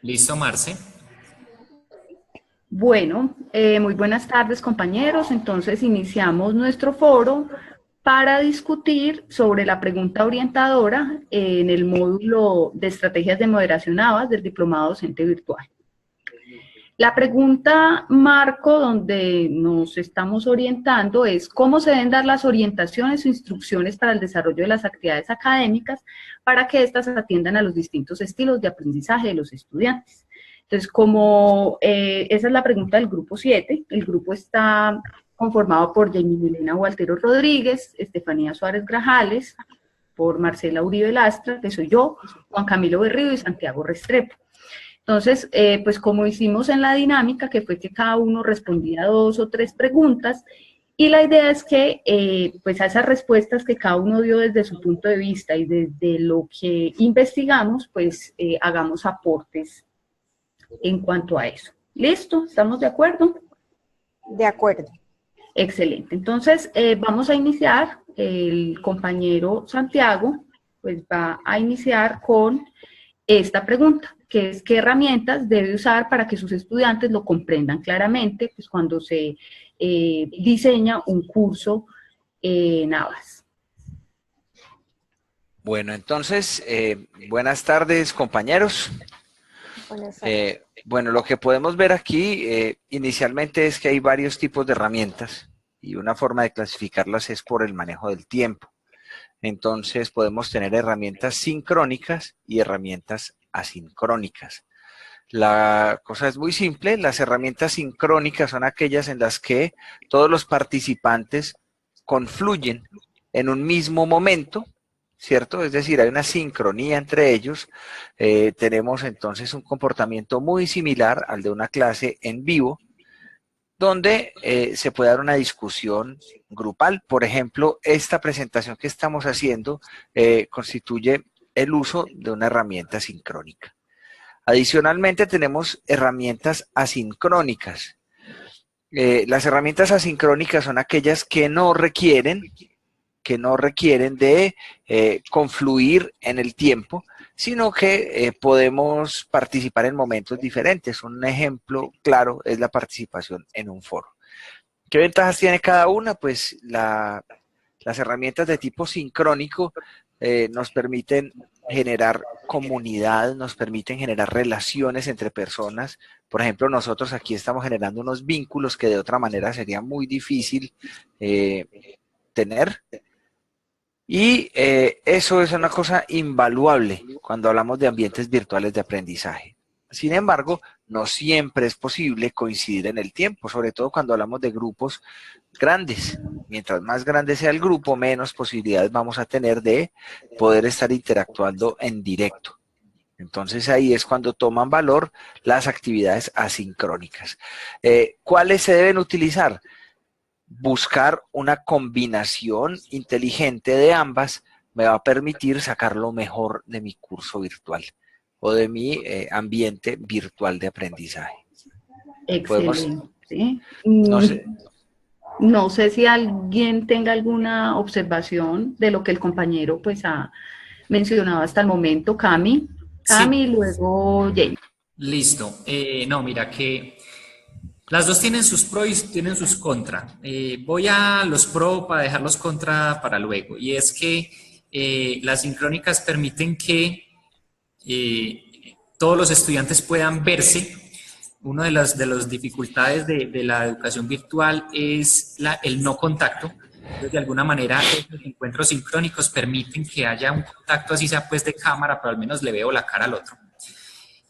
Listo, Marce. Bueno, muy buenas tardes, compañeros. Entonces iniciamos nuestro foro para discutir sobre la pregunta orientadora en el módulo de estrategias de moderación ABAS del Diplomado Docente Virtual. La pregunta marco donde nos estamos orientando es cómo se deben dar las orientaciones o instrucciones para el desarrollo de las actividades académicas para que éstas atiendan a los distintos estilos de aprendizaje de los estudiantes. Entonces, como esa es la pregunta del grupo 7, el grupo está conformado por Jamie Milena Gualtero Rodríguez, Estefanía Suárez Grajales, por Marcela Uribe Lastra, que soy yo, Juan Camilo Berrío y Santiago Restrepo. Entonces, pues como hicimos en la dinámica, que fue que cada uno respondía 2 o 3 preguntas, y la idea es que, pues a esas respuestas que cada uno dio desde su punto de vista y desde lo que investigamos, pues hagamos aportes en cuanto a eso. ¿Listo? ¿Estamos de acuerdo? De acuerdo. Excelente. Entonces, vamos a iniciar. El compañero Santiago, pues va a iniciar con esta pregunta, que es qué herramientas debe usar para que sus estudiantes lo comprendan claramente, pues cuando se diseña un curso en ABAS. Bueno, entonces, buenas tardes, compañeros. Buenas tardes. Bueno, lo que podemos ver aquí inicialmente es que hay varios tipos de herramientas y una forma de clasificarlas es por el manejo del tiempo. Entonces podemos tener herramientas sincrónicas y herramientas asincrónicas. La cosa es muy simple, las herramientas sincrónicas son aquellas en las que todos los participantes confluyen en un mismo momento, ¿cierto? Es decir, hay una sincronía entre ellos. Tenemos entonces un comportamiento muy similar al de una clase en vivo, donde se puede dar una discusión grupal. Por ejemplo, esta presentación que estamos haciendo constituye el uso de una herramienta sincrónica. Adicionalmente tenemos herramientas asincrónicas. Las herramientas asincrónicas son aquellas que no requieren de confluir en el tiempo, sino que podemos participar en momentos diferentes. Un ejemplo claro es la participación en un foro. ¿Qué ventajas tiene cada una? Pues las herramientas de tipo sincrónico nos permiten generar comunidad, nos permiten generar relaciones entre personas. Por ejemplo, nosotros aquí estamos generando unos vínculos que de otra manera sería muy difícil tener. Y eso es una cosa invaluable cuando hablamos de ambientes virtuales de aprendizaje. Sin embargo, no siempre es posible coincidir en el tiempo, sobre todo cuando hablamos de grupos grandes. Mientras más grande sea el grupo, menos posibilidades vamos a tener de poder estar interactuando en directo. Entonces ahí es cuando toman valor las actividades asincrónicas. ¿Cuáles se deben utilizar? Buscar una combinación inteligente de ambas me va a permitir sacar lo mejor de mi curso virtual o de mi ambiente virtual de aprendizaje. Excelente. No sé. No sé si alguien tenga alguna observación de lo que el compañero pues ha mencionado hasta el momento. Cami, Sí. luego Jane. Listo. No, mira que las dos tienen sus pros y tienen sus contras. Voy a los pros para dejar los contras para luego. Y es que las sincrónicas permiten que todos los estudiantes puedan verse. Una de las dificultades de la educación virtual es el no contacto. Entonces, de alguna manera, estos encuentros sincrónicos permiten que haya un contacto, así sea pues de cámara, pero al menos le veo la cara al otro.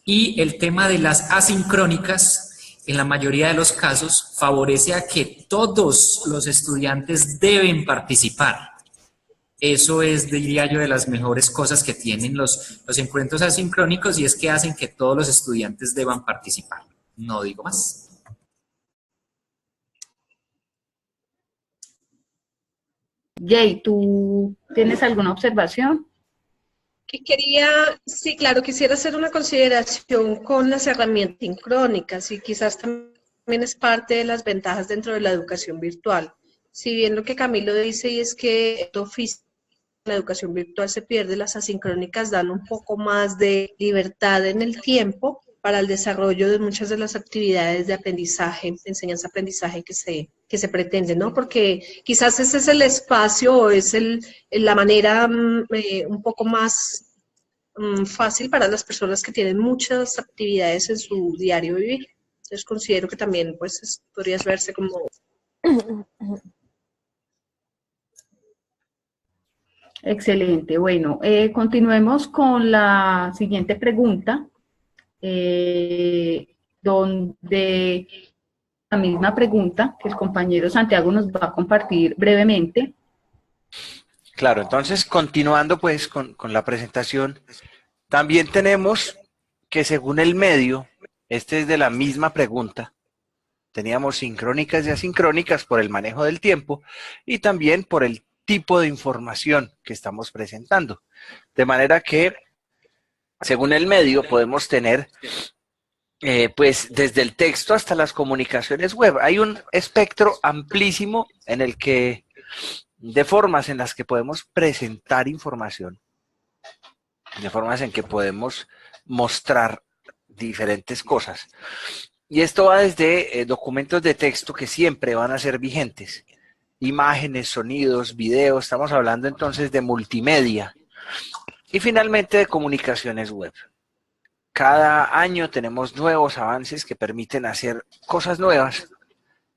Y el tema de las asincrónicas, en la mayoría de los casos, favorece a que todos los estudiantes deben participar. Eso es, diría yo, de las mejores cosas que tienen los encuentros asincrónicos y es que hacen que todos los estudiantes deban participar. No digo más. Jay, ¿tú tienes alguna observación? Sí, claro, quisiera hacer una consideración con las herramientas sincrónicas y quizás también es parte de las ventajas dentro de la educación virtual. Si bien lo que Camilo dice y es que esto físico la educación virtual se pierde, las asincrónicas dan un poco más de libertad en el tiempo para el desarrollo de muchas de las actividades de aprendizaje, de enseñanza-aprendizaje que se pretende, ¿no? Porque quizás ese es el espacio o es la manera un poco más fácil para las personas que tienen muchas actividades en su diario vivir. Entonces considero que también pues podría verse como... Excelente. Bueno, continuemos con la siguiente pregunta, donde la misma pregunta que el compañero Santiago nos va a compartir brevemente. Claro, entonces continuando pues con la presentación, también tenemos que según el medio, este es de la misma pregunta, teníamos sincrónicas y asincrónicas por el manejo del tiempo y también por el tipo de información que estamos presentando. De manera que, según el medio, podemos tener, pues, desde el texto hasta las comunicaciones web. Hay un espectro amplísimo en el que, de formas en las que podemos presentar información, de formas en que podemos mostrar diferentes cosas. Y esto va desde documentos de texto que siempre van a ser vigentes, imágenes, sonidos, videos, estamos hablando entonces de multimedia y finalmente de comunicaciones web. Cada año tenemos nuevos avances que permiten hacer cosas nuevas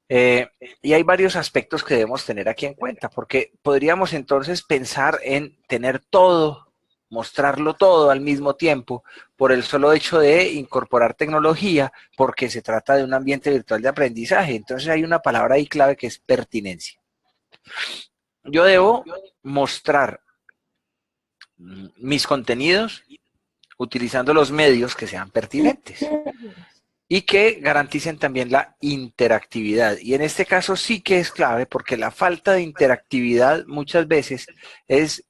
y hay varios aspectos que debemos tener aquí en cuenta porque podríamos entonces pensar en tener todo, mostrarlo todo al mismo tiempo por el solo hecho de incorporar tecnología porque se trata de un ambiente virtual de aprendizaje. Entonces hay una palabra ahí clave que es pertinencia. Yo debo mostrar mis contenidos utilizando los medios que sean pertinentes y que garanticen también la interactividad. Y en este caso sí que es clave porque la falta de interactividad muchas veces es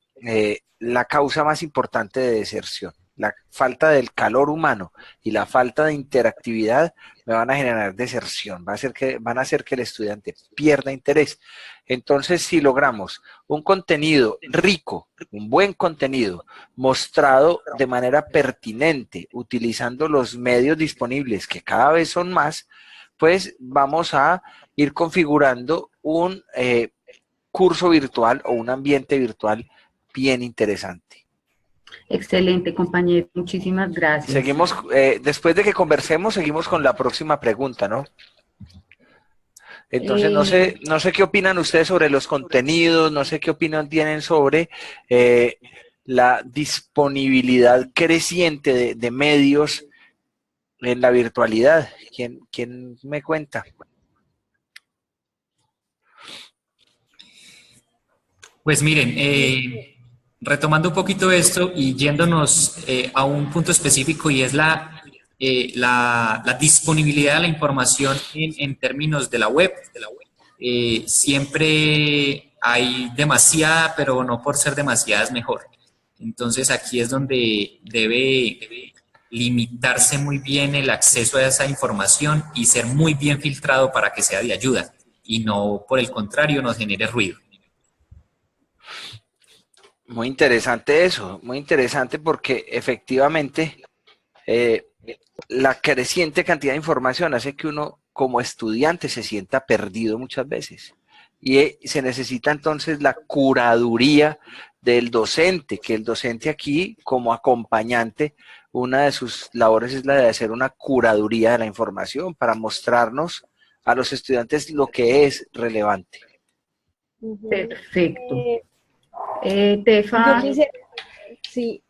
la causa más importante de deserción. La falta del calor humano y la falta de interactividad me van a generar deserción, van a hacer que el estudiante pierda interés. Entonces, si logramos un contenido rico, un buen contenido, mostrado de manera pertinente, utilizando los medios disponibles, que cada vez son más, pues vamos a ir configurando un curso virtual o un ambiente virtual bien interesante. Excelente, compañero. Muchísimas gracias. Seguimos, después de que conversemos, seguimos con la próxima pregunta, ¿no? Entonces, no sé qué opinan ustedes sobre los contenidos, no sé qué opinión tienen sobre la disponibilidad creciente de medios en la virtualidad. ¿Quién me cuenta? Pues miren, retomando un poquito esto y yéndonos a un punto específico y es la disponibilidad de la información en términos de la web. Siempre hay demasiada, pero no por ser demasiada es mejor. Entonces aquí es donde debe limitarse muy bien el acceso a esa información y ser muy bien filtrado para que sea de ayuda y no, por el contrario, nos genere ruido. Muy interesante eso, muy interesante porque efectivamente la creciente cantidad de información hace que uno como estudiante se sienta perdido muchas veces. Y se necesita entonces la curaduría del docente, que el docente aquí como acompañante, una de sus labores es la de hacer una curaduría de la información para mostrarnos a los estudiantes lo que es relevante. Perfecto. Tefa. Yo quisiera, sí,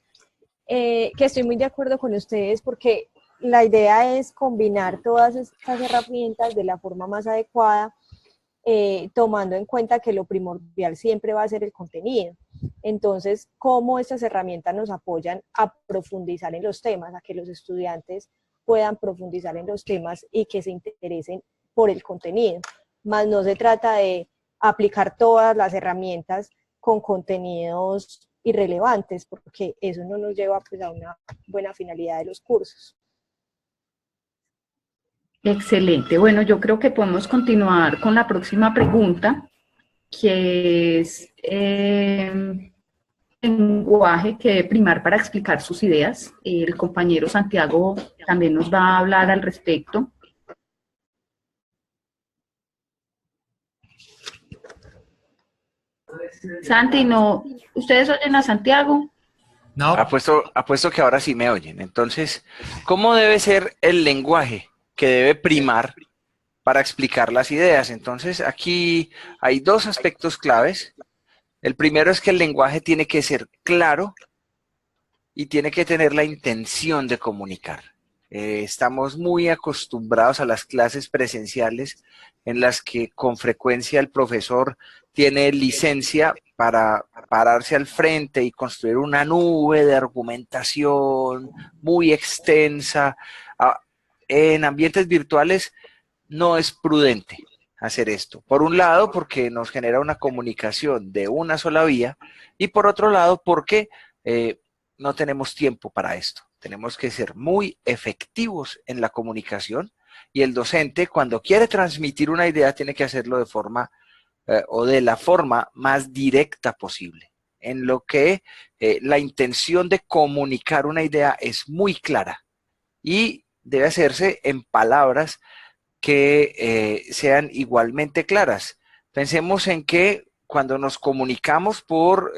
que estoy muy de acuerdo con ustedes porque la idea es combinar todas estas herramientas de la forma más adecuada, tomando en cuenta que lo primordial siempre va a ser el contenido. Entonces, cómo estas herramientas nos apoyan a profundizar en los temas, a que los estudiantes puedan profundizar en los temas y que se interesen por el contenido. Más no se trata de aplicar todas las herramientas con contenidos irrelevantes, porque eso no nos lleva pues, a una buena finalidad de los cursos. Excelente. Bueno, yo creo que podemos continuar con la próxima pregunta, que es lenguaje que debe primar para explicar sus ideas. El compañero Santiago también nos va a hablar al respecto. Santi, no, ¿ustedes oyen a Santiago? No, Apuesto que ahora sí me oyen. Entonces, ¿cómo debe ser el lenguaje que debe primar para explicar las ideas? Entonces, aquí hay dos aspectos claves. El primero es que el lenguaje tiene que ser claro y tiene que tener la intención de comunicar. Estamos muy acostumbrados a las clases presenciales en las que con frecuencia el profesor tiene licencia para pararse al frente y construir una nube de argumentación muy extensa. En ambientes virtuales no es prudente hacer esto. Por un lado, porque nos genera una comunicación de una sola vía, y por otro lado, porque no tenemos tiempo para esto. Tenemos que ser muy efectivos en la comunicación, y el docente, cuando quiere transmitir una idea, tiene que hacerlo de forma o de la forma más directa posible, en lo que la intención de comunicar una idea es muy clara y debe hacerse en palabras que sean igualmente claras. Pensemos en que cuando nos comunicamos por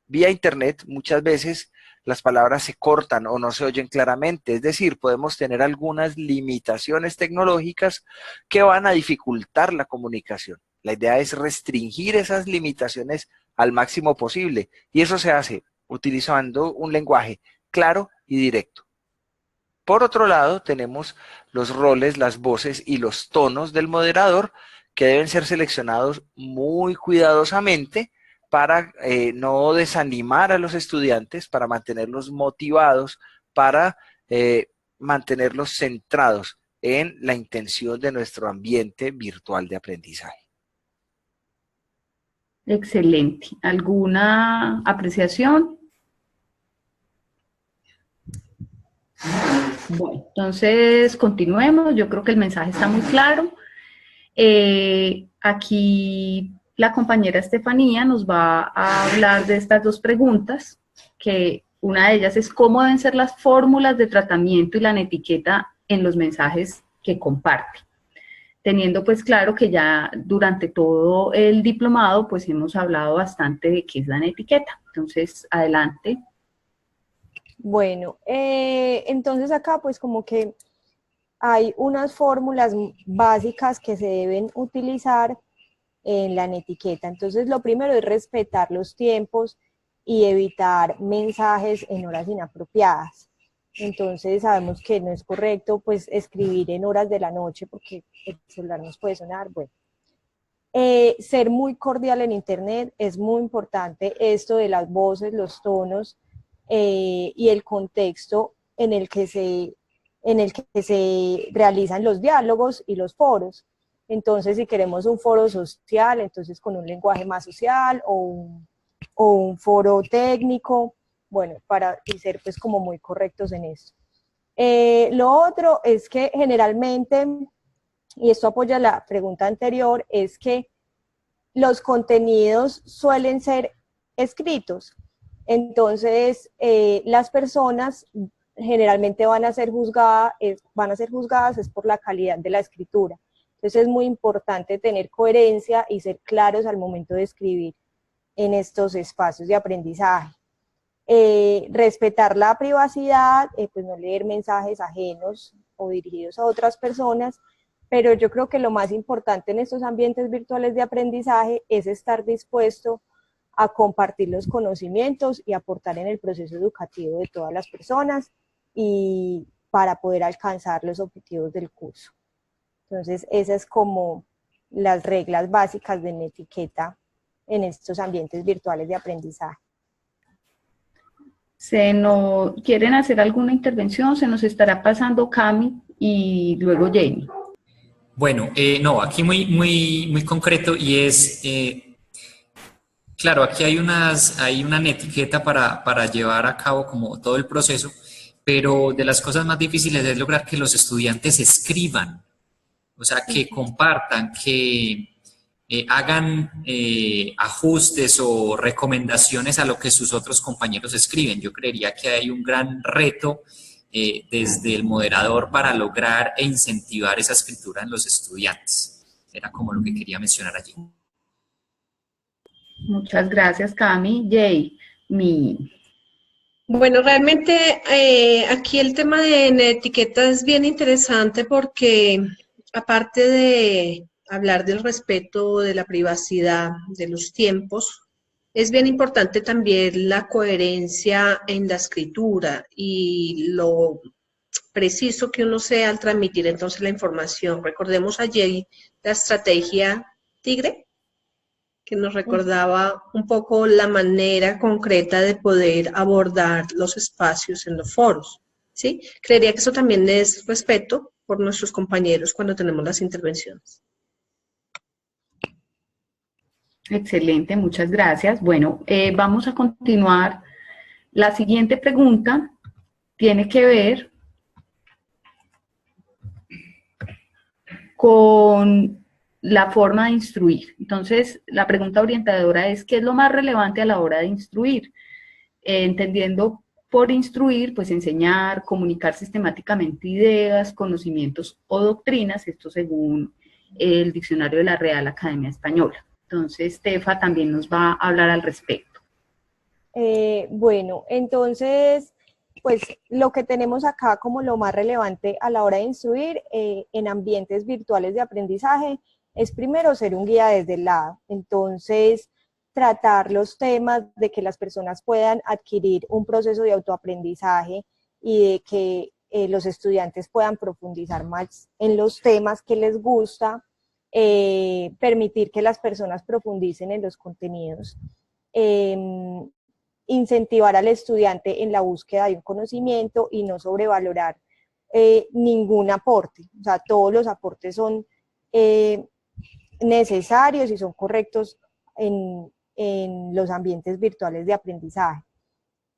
vía internet, muchas veces las palabras se cortan o no se oyen claramente, es decir, podemos tener algunas limitaciones tecnológicas que van a dificultar la comunicación. La idea es restringir esas limitaciones al máximo posible, y eso se hace utilizando un lenguaje claro y directo. Por otro lado, tenemos los roles, las voces y los tonos del moderador, que deben ser seleccionados muy cuidadosamente para no desanimar a los estudiantes, para mantenerlos motivados, para mantenerlos centrados en la intención de nuestro ambiente virtual de aprendizaje. Excelente. ¿Alguna apreciación? Bueno, entonces continuemos. Yo creo que el mensaje está muy claro. Aquí la compañera Estefanía nos va a hablar de estas dos preguntas, que una de ellas es cómo deben ser las fórmulas de tratamiento y la etiqueta en los mensajes que comparte. Teniendo pues claro que ya durante todo el diplomado pues hemos hablado bastante de qué es la etiqueta. Entonces, adelante. Bueno, entonces acá pues como que hay unas fórmulas básicas que se deben utilizar en la etiqueta. Entonces lo primero es respetar los tiempos y evitar mensajes en horas inapropiadas. Entonces sabemos que no es correcto pues escribir en horas de la noche porque el celular nos puede sonar. Bueno, ser muy cordial en internet es muy importante, esto de las voces, los tonos y el contexto en el que se realizan los diálogos y los foros. Entonces, si queremos un foro social, entonces con un lenguaje más social o un foro técnico, bueno, para ser pues como muy correctos en eso. Lo otro es que generalmente, y esto apoya la pregunta anterior, es que los contenidos suelen ser escritos. Entonces, las personas generalmente van a ser juzgadas es por la calidad de la escritura. Entonces es muy importante tener coherencia y ser claros al momento de escribir en estos espacios de aprendizaje. Respetar la privacidad, pues no leer mensajes ajenos o dirigidos a otras personas, pero yo creo que lo más importante en estos ambientes virtuales de aprendizaje es estar dispuesto a compartir los conocimientos y aportar en el proceso educativo de todas las personas y para poder alcanzar los objetivos del curso. Entonces, esas es como las reglas básicas de etiqueta en estos ambientes virtuales de aprendizaje. ¿Quieren hacer alguna intervención? Se nos estará pasando Cami y luego Jenny. Bueno, no, aquí muy concreto y es, claro, aquí hay una etiqueta para llevar a cabo como todo el proceso, pero de las cosas más difíciles es lograr que los estudiantes escriban, o sea, que compartan, hagan ajustes o recomendaciones a lo que sus otros compañeros escriben. Yo creería que hay un gran reto desde el moderador para lograr e incentivar esa escritura en los estudiantes. Era como lo que quería mencionar allí. Muchas gracias, Cami. Jay, Bueno, realmente aquí el tema de etiqueta es bien interesante porque aparte de hablar del respeto, de la privacidad, de los tiempos, es bien importante también la coherencia en la escritura y lo preciso que uno sea al transmitir entonces la información. Recordemos ayer la estrategia Tigre, que nos recordaba un poco la manera concreta de poder abordar los espacios en los foros, ¿sí? Creería que eso también es respeto por nuestros compañeros cuando tenemos las intervenciones. excelente, muchas gracias. Bueno, vamos a continuar. La siguiente pregunta tiene que ver con la forma de instruir. Entonces, la pregunta orientadora es, ¿qué es lo más relevante a la hora de instruir? Entendiendo por instruir, pues enseñar, comunicar sistemáticamente ideas, conocimientos o doctrinas, esto según el diccionario de la Real Academia Española. Entonces, Tefa también nos va a hablar al respecto. Bueno, entonces, pues lo que tenemos acá como lo más relevante a la hora de instruir en ambientes virtuales de aprendizaje es primero ser un guía desde el lado. Entonces, tratar los temas de que las personas puedan adquirir un proceso de autoaprendizaje y de que los estudiantes puedan profundizar más en los temas que les gusta, permitir que las personas profundicen en los contenidos, incentivar al estudiante en la búsqueda de un conocimiento y no sobrevalorar ningún aporte. O sea, todos los aportes son necesarios y son correctos en los ambientes virtuales de aprendizaje.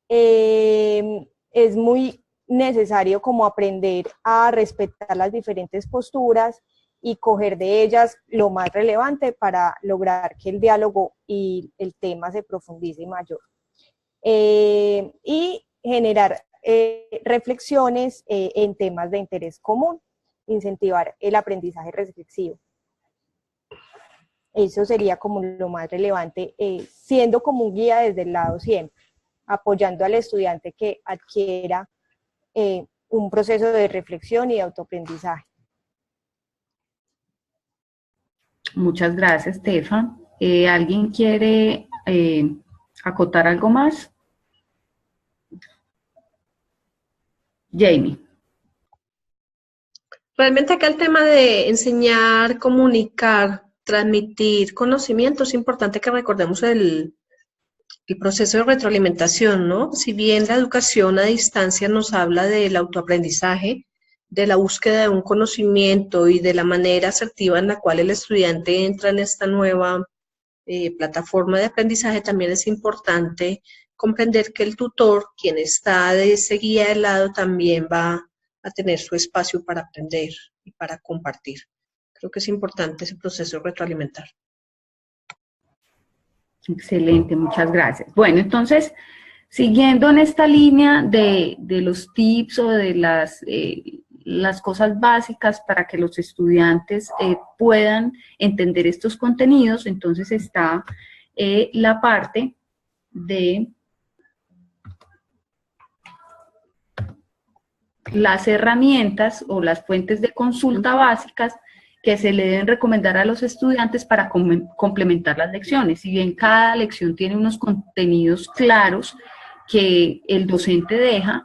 Es muy necesario como aprender a respetar las diferentes posturas y coger de ellas lo más relevante para lograr que el diálogo y el tema se profundice mayor. Y generar reflexiones en temas de interés común, incentivar el aprendizaje reflexivo. Eso sería como lo más relevante, siendo como un guía desde el lado siempre, apoyando al estudiante que adquiera un proceso de reflexión y de autoaprendizaje. Muchas gracias, Tefa. ¿Alguien quiere acotar algo más? Jamie. Realmente acá el tema de enseñar, comunicar, transmitir conocimiento, es importante que recordemos el proceso de retroalimentación, ¿no? Si bien la educación a distancia nos habla del autoaprendizaje, de la búsqueda de un conocimiento y de la manera asertiva en la cual el estudiante entra en esta nueva plataforma de aprendizaje, también es importante comprender que el tutor, quien está de ese guía de lado, también va a tener su espacio para aprender y para compartir. Creo que es importante ese proceso de retroalimentar. Excelente, muchas gracias. Bueno, entonces, siguiendo en esta línea de los tips o de las cosas básicas para que los estudiantes puedan entender estos contenidos, entonces está la parte de las herramientas o las fuentes de consulta básicas que se le deben recomendar a los estudiantes para complementar las lecciones. Si bien cada lección tiene unos contenidos claros que el docente deja,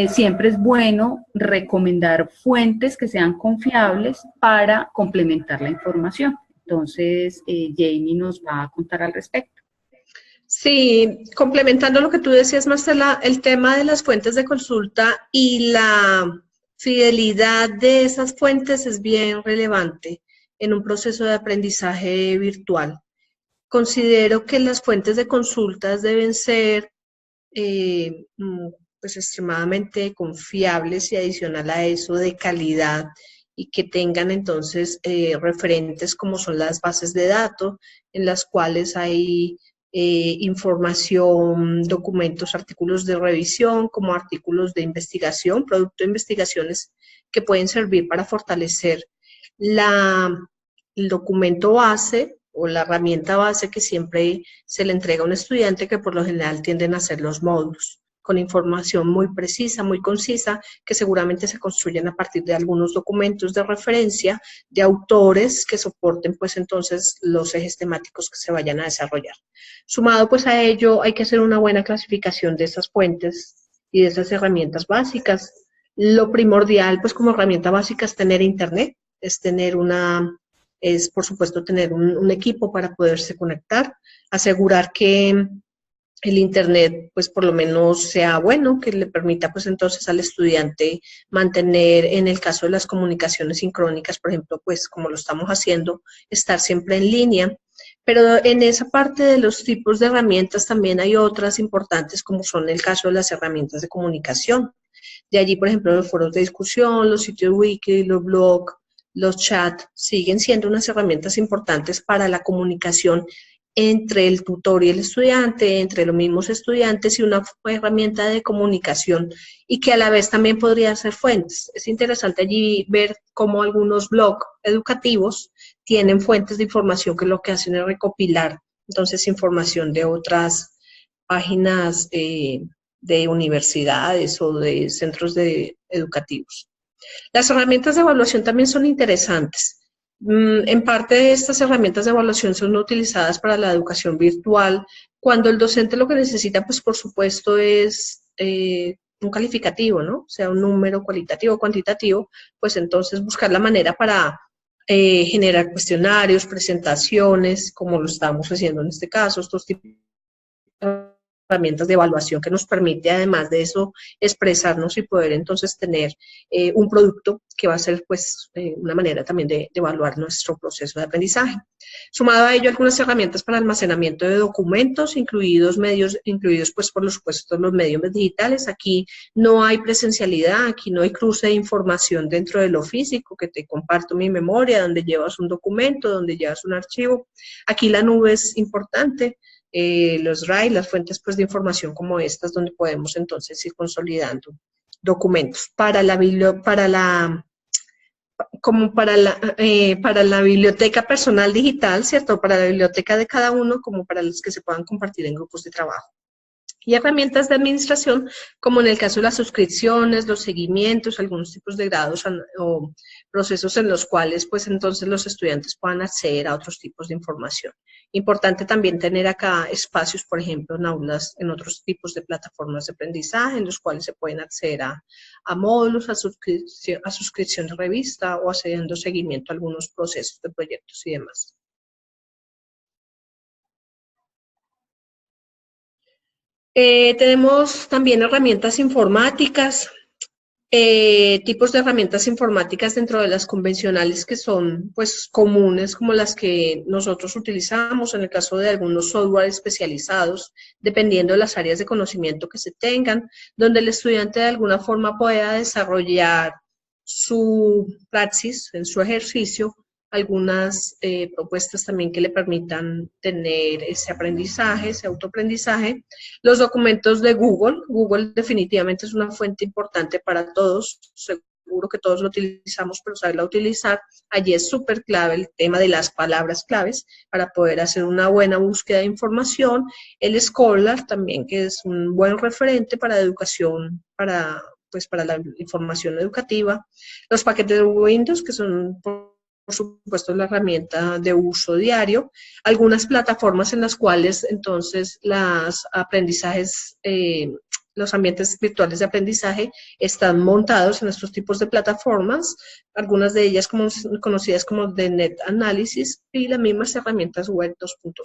siempre es bueno recomendar fuentes que sean confiables para complementar la información. Entonces, Jamie nos va a contar al respecto. Sí, complementando lo que tú decías, Marcela, el tema de las fuentes de consulta y la fidelidad de esas fuentes es bien relevante en un proceso de aprendizaje virtual. Considero que las fuentes de consultas deben ser pues extremadamente confiables y adicional a eso de calidad y que tengan entonces referentes como son las bases de datos, en las cuales hay información, documentos, artículos de revisión, como artículos de investigación, producto de investigaciones que pueden servir para fortalecer el documento base o la herramienta base que siempre se le entrega a un estudiante, que por lo general tienden a ser los módulos, con información muy precisa, muy concisa, que seguramente se construyen a partir de algunos documentos de referencia, de autores que soporten pues entonces los ejes temáticos que se vayan a desarrollar. Sumado pues a ello, hay que hacer una buena clasificación de esas fuentes y de esas herramientas básicas. Lo primordial pues como herramienta básica es tener internet, es por supuesto tener un equipo para poderse conectar, asegurar que el internet pues por lo menos sea bueno, que le permita pues entonces al estudiante mantener, en el caso de las comunicaciones sincrónicas, por ejemplo, pues como lo estamos haciendo, estar siempre en línea. Pero en esa parte de los tipos de herramientas también hay otras importantes, como son el caso de las herramientas de comunicación. De allí, por ejemplo, los foros de discusión, los sitios wiki, los blogs, los chats, siguen siendo unas herramientas importantes para la comunicación entre el tutor y el estudiante, entre los mismos estudiantes, y una herramienta de comunicación, y que a la vez también podría ser fuentes. Es interesante allí ver cómo algunos blogs educativos tienen fuentes de información que lo que hacen es recopilar entonces información de otras páginas de universidades o de centros educativos. Las herramientas de evaluación también son interesantes. En parte de estas herramientas de evaluación son utilizadas para la educación virtual, cuando el docente lo que necesita, pues por supuesto, es un calificativo, ¿no? O sea, un número cualitativo o cuantitativo, pues entonces buscar la manera para generar cuestionarios, presentaciones, como lo estamos haciendo en este caso, estos tipos de herramientas de evaluación que nos permite, además de eso, expresarnos y poder entonces tener un producto que va a ser pues una manera también de evaluar nuestro proceso de aprendizaje. Sumado a ello, algunas herramientas para almacenamiento de documentos, incluidos pues por supuesto los medios digitales. Aquí no hay presencialidad, aquí no hay cruce de información dentro de lo físico, que te comparto mi memoria, donde llevas un documento, donde llevas un archivo. Aquí la nube es importante. Los RAI, las fuentes pues, de información como estas, donde podemos entonces ir consolidando documentos. Para la biblioteca personal digital, ¿cierto? Para la biblioteca de cada uno, como para los que se puedan compartir en grupos de trabajo. Y herramientas de administración, como en el caso de las suscripciones, los seguimientos, algunos tipos de grados o procesos en los cuales, pues, entonces los estudiantes puedan acceder a otros tipos de información. Importante también tener acá espacios, por ejemplo, en aulas, en otros tipos de plataformas de aprendizaje, en los cuales se pueden acceder a módulos, a suscripción de revista o haciendo seguimiento a algunos procesos de proyectos y demás. Tenemos también herramientas informáticas, tipos de herramientas informáticas dentro de las convencionales que son pues comunes, como las que nosotros utilizamos en el caso de algunos software especializados, dependiendo de las áreas de conocimiento que se tengan, donde el estudiante de alguna forma pueda desarrollar su praxis en su ejercicio, algunas propuestas también que le permitan tener ese aprendizaje, ese autoaprendizaje. Los documentos de Google. Google definitivamente es una fuente importante para todos, seguro que todos lo utilizamos, pero saberla utilizar. Allí es súper clave el tema de las palabras claves para poder hacer una buena búsqueda de información. El Scholar también, que es un buen referente para educación, para la información educativa. Los paquetes de Windows, que son por supuesto la herramienta de uso diario, algunas plataformas en las cuales entonces los ambientes virtuales de aprendizaje están montados en estos tipos de plataformas, algunas de ellas conocidas como The Net Analysis y las mismas herramientas web 2.0.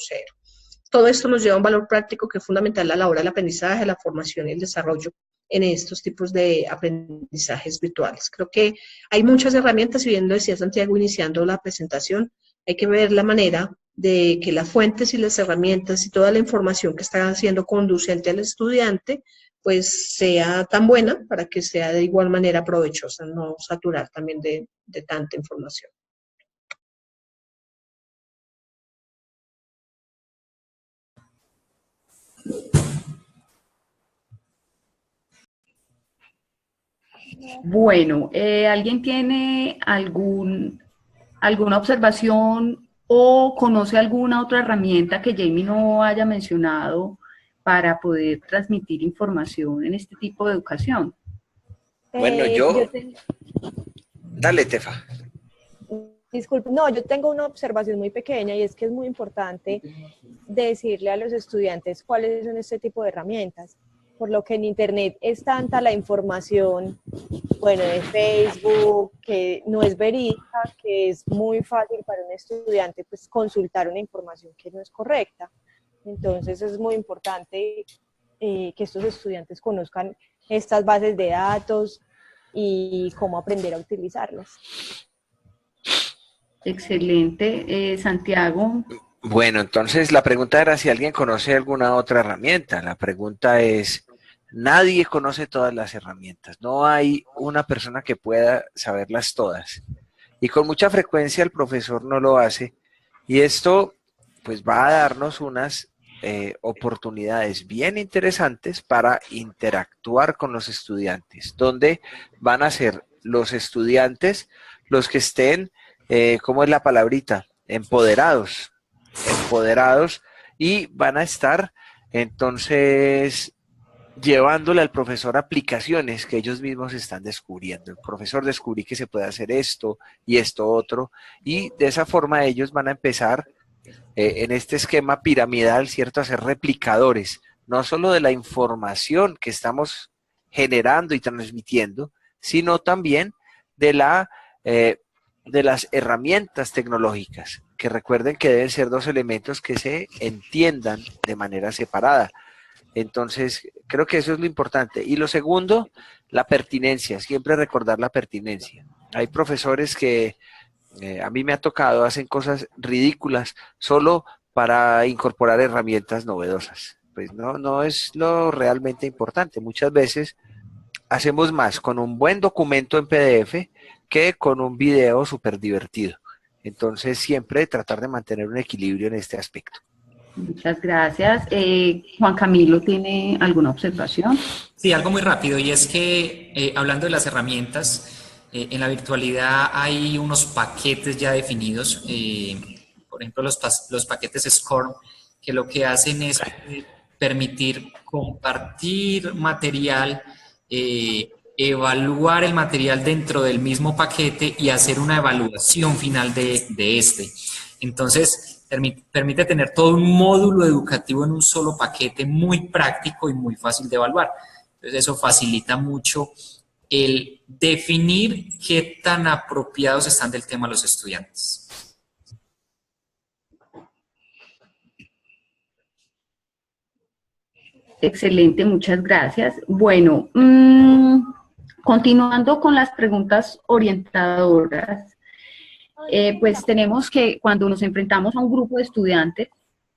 Todo esto nos lleva a un valor práctico que es fundamental a la hora del aprendizaje, la formación y el desarrollo en estos tipos de aprendizajes virtuales. Creo que hay muchas herramientas, y bien lo decía Santiago iniciando la presentación, hay que ver la manera de que las fuentes y las herramientas y toda la información que está siendo conducente al estudiante, pues sea tan buena para que sea de igual manera provechosa, no saturar también de tanta información. Bueno, ¿alguien tiene alguna observación o conoce alguna otra herramienta que Jamie no haya mencionado para poder transmitir información en este tipo de educación? Bueno, dale, Tefa. Disculpe, no, yo tengo una observación muy pequeña y es que es muy importante decirle a los estudiantes cuáles son este tipo de herramientas, por lo que en Internet es tanta la información, bueno, de Facebook, que no es verídica, que es muy fácil para un estudiante pues consultar una información que no es correcta. Entonces es muy importante que estos estudiantes conozcan estas bases de datos y cómo aprender a utilizarlas. Excelente, Santiago. Bueno, entonces la pregunta era si alguien conoce alguna otra herramienta. La pregunta es, nadie conoce todas las herramientas. No hay una persona que pueda saberlas todas. Y con mucha frecuencia el profesor no lo hace. Y esto pues va a darnos unas oportunidades bien interesantes para interactuar con los estudiantes, donde van a ser los estudiantes los que estén, ¿cómo es la palabrita? Empoderados y van a estar entonces llevándole al profesor aplicaciones que ellos mismos están descubriendo. El profesor descubrí que se puede hacer esto y esto otro, y de esa forma ellos van a empezar en este esquema piramidal, ¿cierto?, a ser replicadores, no solo de la información que estamos generando y transmitiendo, sino también de las herramientas tecnológicas, que recuerden que deben ser dos elementos que se entiendan de manera separada. Entonces, creo que eso es lo importante. Y lo segundo, la pertinencia, siempre recordar la pertinencia. Hay profesores que a mí me ha tocado, hacen cosas ridículas solo para incorporar herramientas novedosas. Pues no es lo realmente importante. Muchas veces hacemos más con un buen documento en PDF que con un video súper divertido. Entonces, siempre tratar de mantener un equilibrio en este aspecto. Muchas gracias. Juan Camilo, ¿tiene alguna observación? Sí, algo muy rápido, y es que hablando de las herramientas, en la virtualidad hay unos paquetes ya definidos, por ejemplo los paquetes SCORM, que lo que hacen es permitir compartir material, evaluar el material dentro del mismo paquete y hacer una evaluación final de este. Entonces, permite tener todo un módulo educativo en un solo paquete muy práctico y muy fácil de evaluar. Entonces, eso facilita mucho el definir qué tan apropiados están del tema los estudiantes. Excelente, muchas gracias. Bueno, continuando con las preguntas orientadoras, pues tenemos que cuando nos enfrentamos a un grupo de estudiantes,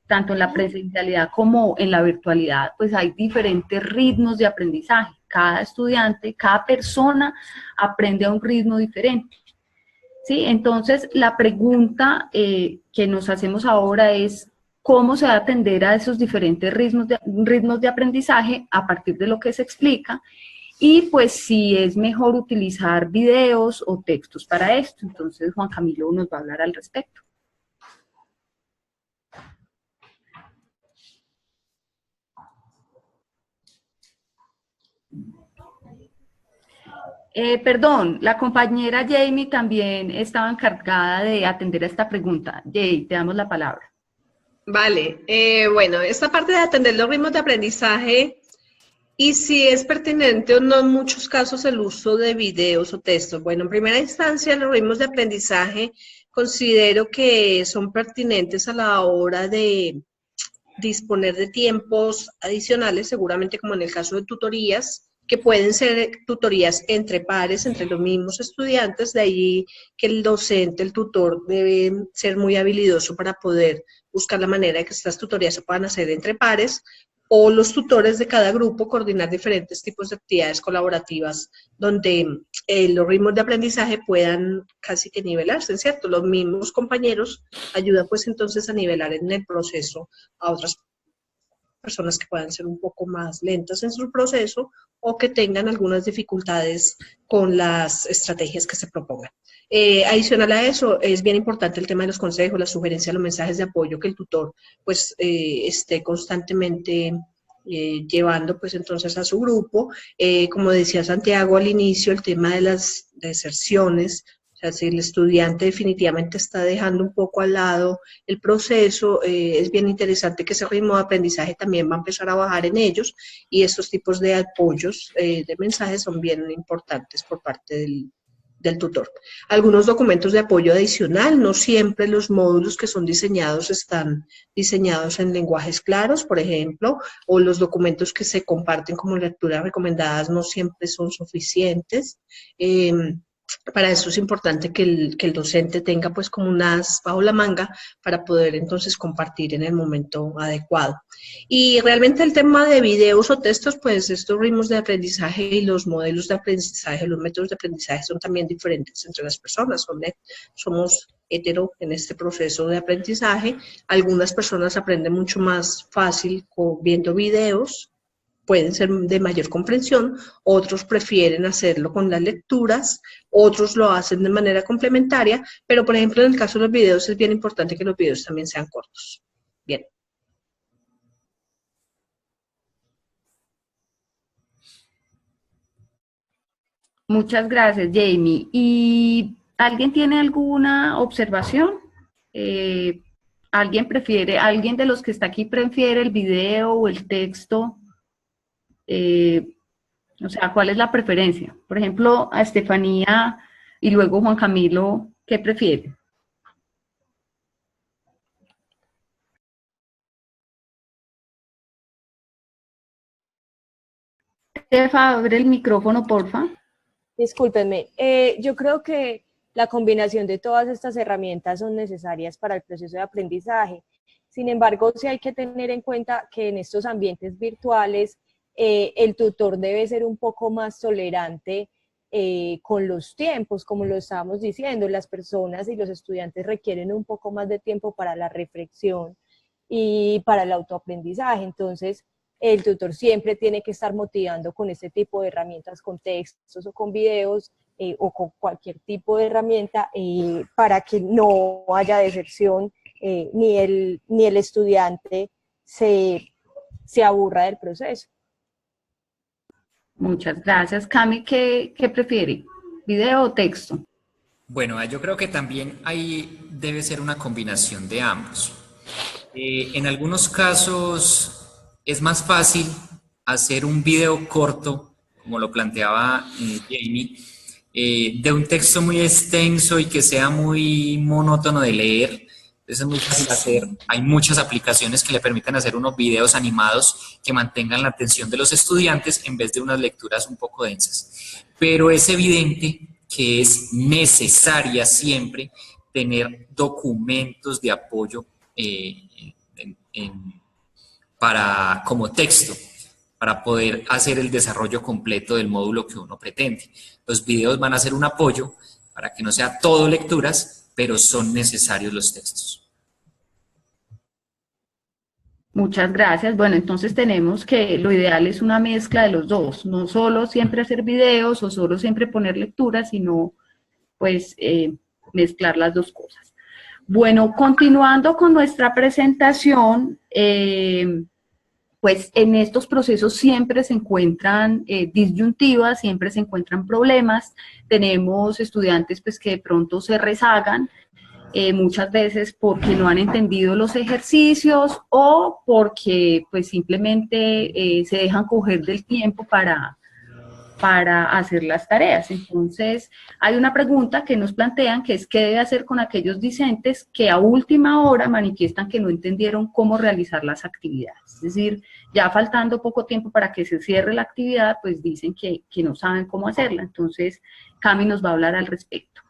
tanto en la presencialidad como en la virtualidad, pues hay diferentes ritmos de aprendizaje. Cada estudiante, cada persona aprende a un ritmo diferente. ¿Sí? Entonces, la pregunta que nos hacemos ahora es cómo se va a atender a esos diferentes ritmos de aprendizaje a partir de lo que se explica, y pues si es mejor utilizar videos o textos para esto. Entonces, Juan Camilo nos va a hablar al respecto. Perdón, la compañera Jamie también estaba encargada de atender a esta pregunta. Jamie, te damos la palabra. Vale, bueno, esta parte de atender los ritmos de aprendizaje y si es pertinente o no en muchos casos el uso de videos o textos. Bueno, en primera instancia los ritmos de aprendizaje considero que son pertinentes a la hora de disponer de tiempos adicionales, seguramente como en el caso de tutorías, que pueden ser tutorías entre pares, entre los mismos estudiantes, de ahí que el docente, el tutor, debe ser muy habilidoso para poder buscar la manera de que estas tutorías se puedan hacer entre pares, o los tutores de cada grupo coordinar diferentes tipos de actividades colaborativas donde los ritmos de aprendizaje puedan casi que nivelarse, ¿cierto? Los mismos compañeros ayudan pues entonces a nivelar en el proceso a otras personas que puedan ser un poco más lentas en su proceso o que tengan algunas dificultades con las estrategias que se propongan. Adicional a eso, es bien importante el tema de los consejos, las sugerencias, los mensajes de apoyo que el tutor pues esté constantemente llevando pues entonces a su grupo. Como decía Santiago al inicio, el tema de las deserciones, o sea, si el estudiante definitivamente está dejando un poco al lado el proceso, es bien interesante que ese ritmo de aprendizaje también va a empezar a bajar en ellos, y estos tipos de apoyos de mensajes son bien importantes por parte del tutor. Algunos documentos de apoyo adicional, no siempre los módulos que son diseñados están diseñados en lenguajes claros, por ejemplo, o los documentos que se comparten como lecturas recomendadas no siempre son suficientes. Para eso es importante que el docente tenga pues como unas bajo la manga para poder entonces compartir en el momento adecuado. Y realmente el tema de videos o textos, pues estos ritmos de aprendizaje y los modelos de aprendizaje, los métodos de aprendizaje son también diferentes entre las personas. Somos hetero en este proceso de aprendizaje. Algunas personas aprenden mucho más fácil viendo videos, pueden ser de mayor comprensión, otros prefieren hacerlo con las lecturas, otros lo hacen de manera complementaria, pero por ejemplo en el caso de los videos es bien importante que los videos también sean cortos. Bien. Muchas gracias, Jamie. ¿Y alguien tiene alguna observación? ¿Alguien de los que está aquí prefiere el video o el texto? O sea, ¿cuál es la preferencia? Por ejemplo, a Estefanía y luego Juan Camilo, ¿qué prefiere? Estefa, abre el micrófono, porfa. Discúlpenme, yo creo que la combinación de todas estas herramientas son necesarias para el proceso de aprendizaje. Sin embargo, sí hay que tener en cuenta que en estos ambientes virtuales el tutor debe ser un poco más tolerante con los tiempos, como lo estábamos diciendo. Las personas y los estudiantes requieren un poco más de tiempo para la reflexión y para el autoaprendizaje. Entonces, el tutor siempre tiene que estar motivando con este tipo de herramientas, con textos o con videos o con cualquier tipo de herramienta para que no haya deserción ni el estudiante se aburra del proceso. Muchas gracias. Cami, ¿qué prefiere? ¿Video o texto? Bueno, yo creo que también ahí debe ser una combinación de ambos. En algunos casos es más fácil hacer un video corto, como lo planteaba Jamie, de un texto muy extenso y que sea muy monótono de leer. Eso es muy fácil hacer. Hay muchas aplicaciones que le permiten hacer unos videos animados que mantengan la atención de los estudiantes en vez de unas lecturas un poco densas. Pero es evidente que es necesaria siempre tener documentos de apoyo como texto, para poder hacer el desarrollo completo del módulo que uno pretende. Los videos van a ser un apoyo para que no sea todo lecturas, pero son necesarios los textos. Muchas gracias. Bueno, entonces tenemos que lo ideal es una mezcla de los dos, no solo siempre hacer videos o solo siempre poner lecturas, sino pues mezclar las dos cosas. Bueno, continuando con nuestra presentación, pues en estos procesos siempre se encuentran disyuntivas, siempre se encuentran problemas. Tenemos estudiantes pues que de pronto se rezagan, muchas veces porque no han entendido los ejercicios o porque pues simplemente se dejan coger del tiempo para hacer las tareas. Entonces, hay una pregunta que nos plantean, que es ¿qué debe hacer con aquellos discentes que a última hora manifiestan que no entendieron cómo realizar las actividades? Es decir, Ya faltando poco tiempo para que se cierre la actividad, pues dicen que no saben cómo hacerla. Entonces, Cami nos va a hablar al respecto.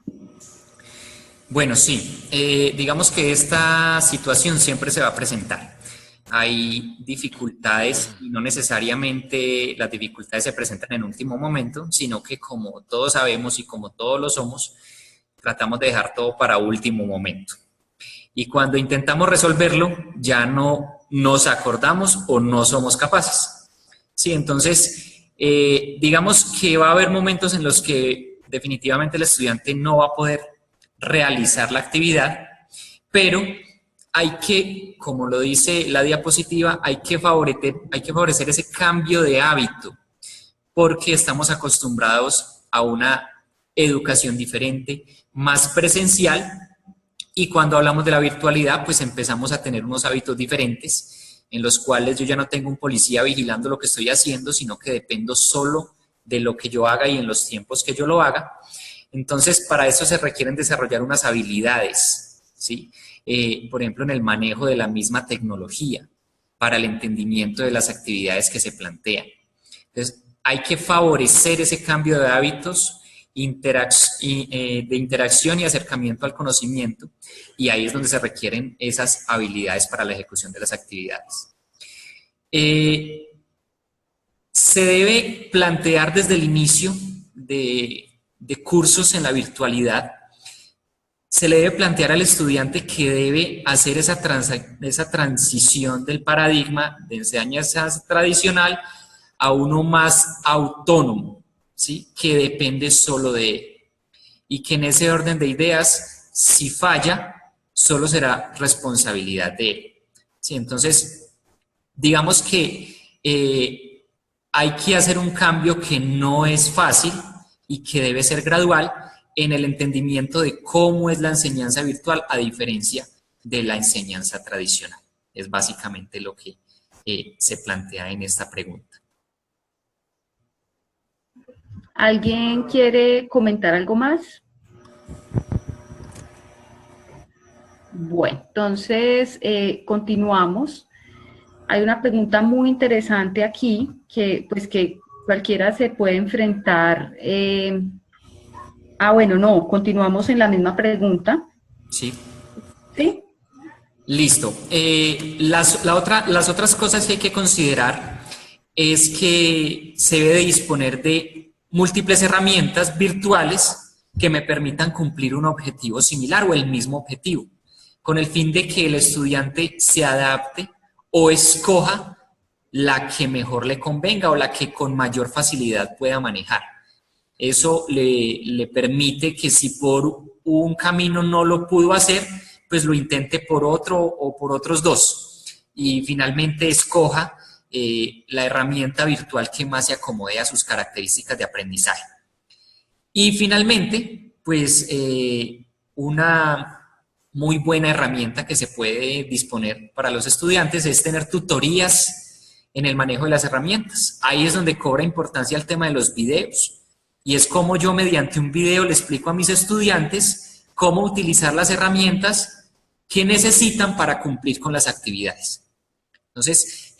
Bueno, sí, digamos que esta situación siempre se va a presentar. Hay dificultades y no necesariamente las dificultades se presentan en último momento, sino que como todos sabemos y como todos lo somos, tratamos de dejar todo para último momento. Y cuando intentamos resolverlo, ya no nos acordamos o no somos capaces. Sí, entonces, digamos que va a haber momentos en los que definitivamente el estudiante no va a poder realizar la actividad, pero hay que, como lo dice la diapositiva, hay que favorecer ese cambio de hábito, porque estamos acostumbrados a una educación diferente, más presencial, y cuando hablamos de la virtualidad, pues empezamos a tener unos hábitos diferentes, en los cuales yo ya no tengo un policía vigilando lo que estoy haciendo, sino que dependo solo de lo que yo haga y en los tiempos que yo lo haga. Entonces, para eso se requieren desarrollar unas habilidades, ¿sí? Por ejemplo, en el manejo de la misma tecnología, para el entendimiento de las actividades que se plantean. Entonces, hay que favorecer ese cambio de hábitos, de interacción y acercamiento al conocimiento, y ahí es donde se requieren esas habilidades para la ejecución de las actividades. Se debe plantear desde el inicio de cursos en la virtualidad, se le debe plantear al estudiante que debe hacer esa transición del paradigma de enseñanza tradicional a uno más autónomo, ¿sí? Que depende solo de él. Y que en ese orden de ideas, si falla, solo será responsabilidad de él, ¿sí? Entonces, digamos que hay que hacer un cambio que no es fácil y que debe ser gradual en el entendimiento de cómo es la enseñanza virtual a diferencia de la enseñanza tradicional. Es básicamente lo que se plantea en esta pregunta. ¿Alguien quiere comentar algo más? Bueno, entonces continuamos. Hay una pregunta muy interesante aquí que cualquiera se puede enfrentar. Bueno, no, continuamos en la misma pregunta. Sí. ¿Sí? Listo. Las otras cosas que hay que considerar es que se debe disponer de múltiples herramientas virtuales que me permitan cumplir un objetivo similar o el mismo objetivo, con el fin de que el estudiante se adapte o escoja la que mejor le convenga o la que con mayor facilidad pueda manejar. Eso le permite que si por un camino no lo pudo hacer, pues lo intente por otro o por otros dos. Y finalmente escoja la herramienta virtual que más se acomode a sus características de aprendizaje. Y finalmente, pues una muy buena herramienta que se puede disponer para los estudiantes es tener tutorías en el manejo de las herramientas. Ahí es donde cobra importancia el tema de los videos. Y es como yo mediante un video le explico a mis estudiantes cómo utilizar las herramientas que necesitan para cumplir con las actividades. Entonces,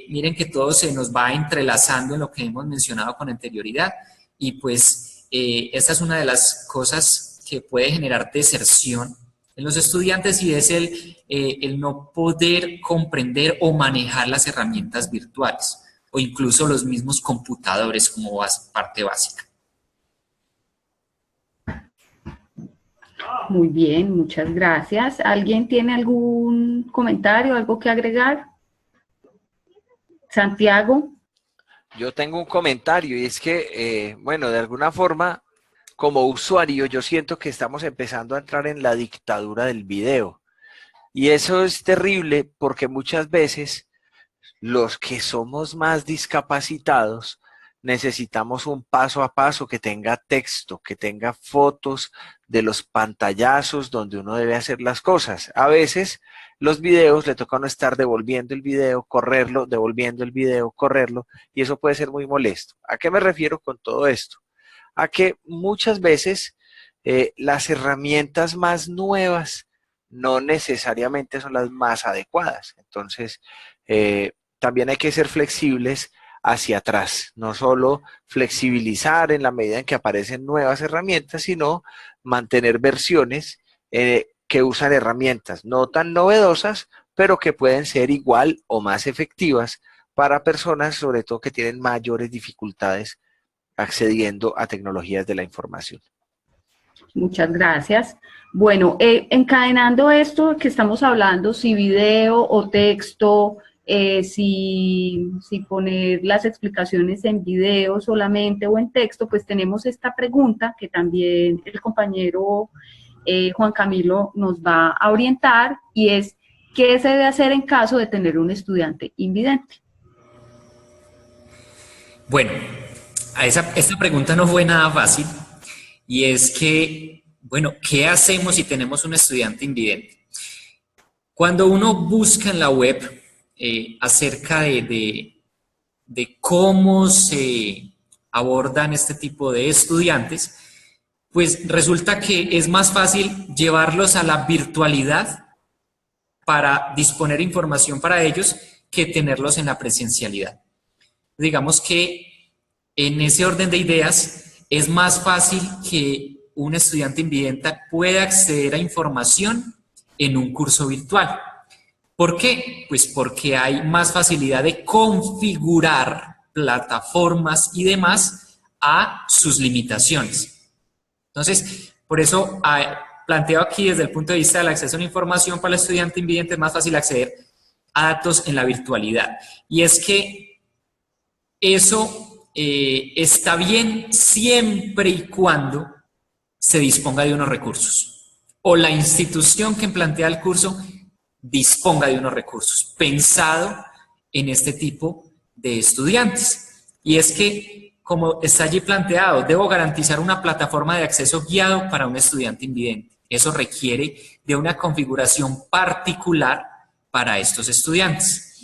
miren que todo se nos va entrelazando en lo que hemos mencionado con anterioridad y pues esta es una de las cosas que puede generar deserción en los estudiantes y es el no poder comprender o manejar las herramientas virtuales o incluso los mismos computadores como parte básica. Muy bien, muchas gracias. ¿Alguien tiene algún comentario, algo que agregar? Santiago. Yo tengo un comentario y es que, bueno, de alguna forma, como usuario, yo siento que estamos empezando a entrar en la dictadura del video. Y eso es terrible porque muchas veces los que somos más discapacitados necesitamos un paso a paso que tenga texto, que tenga fotos de los pantallazos donde uno debe hacer las cosas. A veces los videos le toca a uno estar devolviendo el video, correrlo, devolviendo el video, correrlo, y eso puede ser muy molesto. ¿A qué me refiero con todo esto? A que muchas veces las herramientas más nuevas no necesariamente son las más adecuadas. Entonces, también hay que ser flexibles hacia atrás, no solo flexibilizar en la medida en que aparecen nuevas herramientas, sino mantener versiones que usan herramientas no tan novedosas, pero que pueden ser igual o más efectivas para personas, sobre todo que tienen mayores dificultades accediendo a tecnologías de la información. Muchas gracias. Bueno, encadenando esto que estamos hablando, si video o texto, si poner las explicaciones en video solamente o en texto, pues tenemos esta pregunta que también el compañero Juan Camilo nos va a orientar, y es, ¿qué se debe hacer en caso de tener un estudiante invidente? Bueno, esta pregunta no fue nada fácil, y es que, bueno, ¿qué hacemos si tenemos un estudiante invidente? Cuando uno busca en la web acerca de cómo se abordan este tipo de estudiantes, pues resulta que es más fácil llevarlos a la virtualidad para disponer información para ellos que tenerlos en la presencialidad. Digamos que en ese orden de ideas es más fácil que un estudiante invidente pueda acceder a información en un curso virtual. ¿Por qué? Pues porque hay más facilidad de configurar plataformas y demás a sus limitaciones. Entonces, por eso planteo aquí desde el punto de vista del acceso a la información para el estudiante invidente es más fácil acceder a datos en la virtualidad. Y es que eso está bien siempre y cuando se disponga de unos recursos, o la institución que plantea el curso disponga de unos recursos pensado en este tipo de estudiantes. Y es que, como está allí planteado, debo garantizar una plataforma de acceso guiado para un estudiante invidente. Eso requiere de una configuración particular para estos estudiantes.